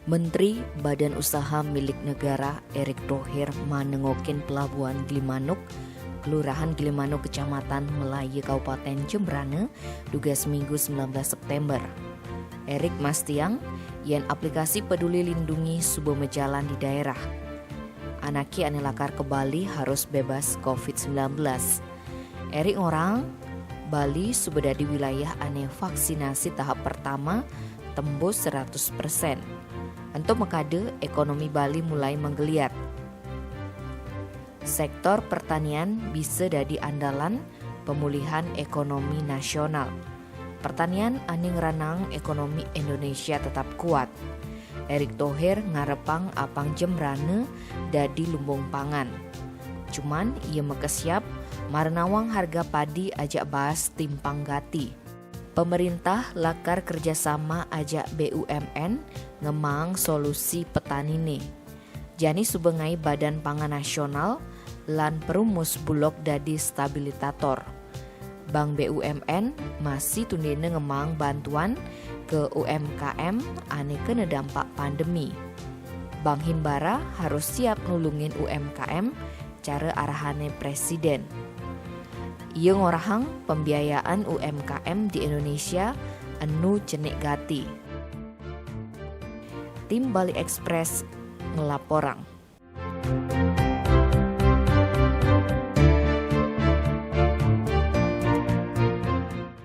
Menteri Badan Usaha Milik Negara Erick Thohir menengokin pelabuhan Gilimanuk, Kelurahan Gilimanuk, Kecamatan Melayu, Kabupaten Jembrane, duga seminggu 19 September. Erick mastiang yen aplikasi Peduli Lindungi subuh mejalan di daerah. Anaki ane lakar ke Bali harus bebas COVID-19. Erick orang Bali sudah di wilayah ane vaksinasi tahap pertama tembus 100%. Untuk mekade ekonomi Bali mulai menggeliat. Sektor pertanian bisa jadi andalan pemulihan ekonomi nasional. Pertanian aning ranang ekonomi Indonesia tetap kuat. Erick Thohir ngarepang apang Jembrane dadi lumbung pangan. Cuman ia mekesiap marenawang harga padi ajak bahas timpang gati. Pemerintah lakar kerjasama ajak BUMN ngemang solusi petani nih. Jani subengai Badan Pangan Nasional lan perumus Bulog dadi stabilitator. Bank BUMN masih tundine ngemang bantuan ke UMKM ane kena dampak pandemi. Bank Himbara harus siap nulungin UMKM cara arahane presiden. Ia ngorahang pembiayaan UMKM di Indonesia anu cenik gati. Tim Bali Express ngelaporang.